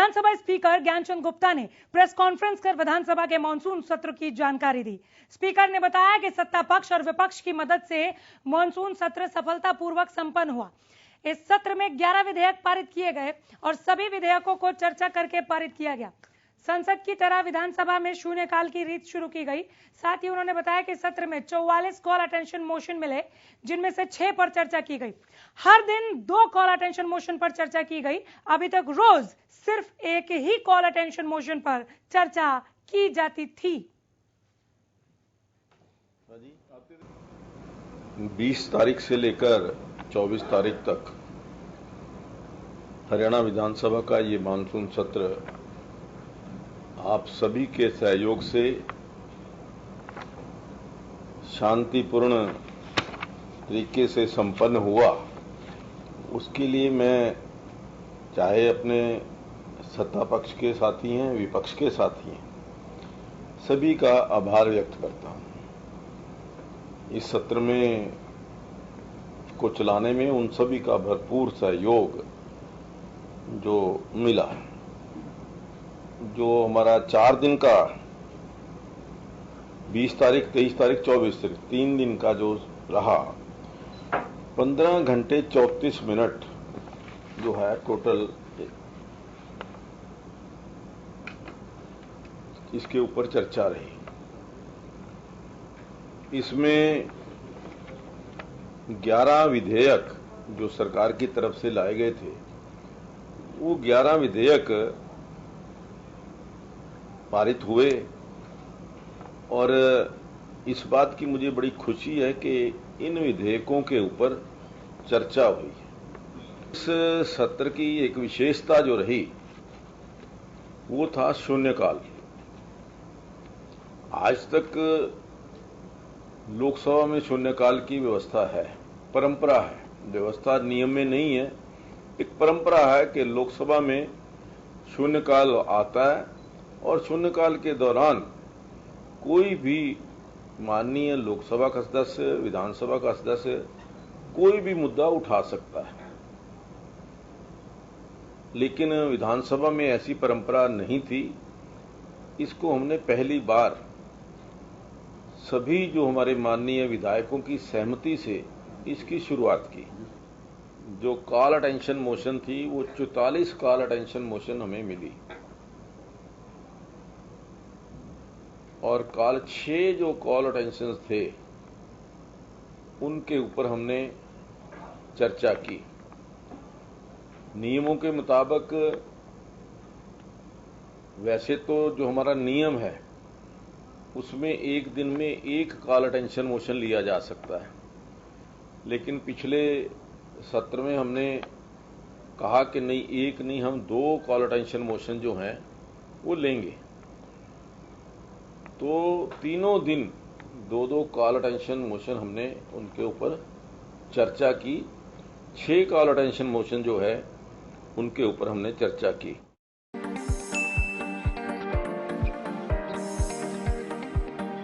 विधानसभा speaker Gyanchand Gupta ने press conference कर विधानसभा के मानसून सत्र की जानकारी दी। स्पीकर ने बताया कि सत्ता पक्ष और विपक्ष की मदद से मानसून सत्र सफलतापूर्वक संपन्न हुआ। इस सत्र में 11 विधेयक पारित किए गए और सभी विधेयकों को चर्चा करके पारित किया गया। संसद की तरह विधानसभा में शून्यकाल की रीत शुरू की गई। साथ ही उन्होंने बताया कि सत्र में 44 कॉल अटेंशन मोशन मिले, जिनमें से 6 पर चर्चा की गई। हर दिन 2 कॉल अटेंशन मोशन पर चर्चा की गई। अभी तक रोज सिर्फ एक ही कॉल अटेंशन मोशन पर चर्चा की जाती थी। 20 तारीख से लेकर 24 तारीख तक हरियाणा विधानसभा का ये मानसून सत्र आप सभी के सहयोग से शांतिपूर्ण तरीके से संपन्न हुआ। उसके लिए मैं चाहे अपने सत्ता पक्ष के साथी हैं, विपक्ष के साथी हैं, सभी का आभार व्यक्त करता हूं। इस सत्र में को चलाने में उन सभी का भरपूर सहयोग जो मिला। जो हमारा 4 दिन का 20 तारीख, 23 तारीख, 24 तारीख 3 दिन का जो रहा, 15 घंटे 34 मिनट जो है टोटल इसके ऊपर चर्चा रही। इसमें 11 विधेयक जो सरकार की तरफ से लाए गए थे, वो 11 विधेयक पारित हुए और इस बात की मुझे बड़ी खुशी है कि इन विधेयकों के ऊपर चर्चा हुई। इस सत्र की एक विशेषता जो रही वो था शून्यकाल। आज तक लोकसभा में शून्यकाल की व्यवस्था है, परंपरा है, व्यवस्था नियम में नहीं है, एक परंपरा है कि लोकसभा में शून्यकाल आता है और शून्यकाल के दौरान कोई भी माननीय लोकसभा का सदस्य, विधानसभा का सदस्य कोई भी मुद्दा उठा सकता है। लेकिन विधानसभा में ऐसी परंपरा नहीं थी। इसको हमने पहली बार सभी जो हमारे माननीय विधायकों की सहमति से इसकी शुरुआत की। जो कॉल अटेंशन मोशन थी वो 44 कॉल अटेंशन मोशन हमें मिली और 6 जो कॉल अटेंशन थे उनके ऊपर हमने चर्चा की। नियमों के मुताबिक वैसे तो जो हमारा नियम है उसमें एक दिन में 1 कॉल अटेंशन मोशन लिया जा सकता है, लेकिन पिछले सत्र में हमने कहा कि नहीं, 1 नहीं, हम 2 कॉल अटेंशन मोशन जो हैं वो लेंगे। तो तीनों दिन 2-2 कॉल अटेंशन मोशन हमने उनके ऊपर चर्चा की। 6 कॉल अटेंशन मोशन जो है उनके ऊपर हमने चर्चा की।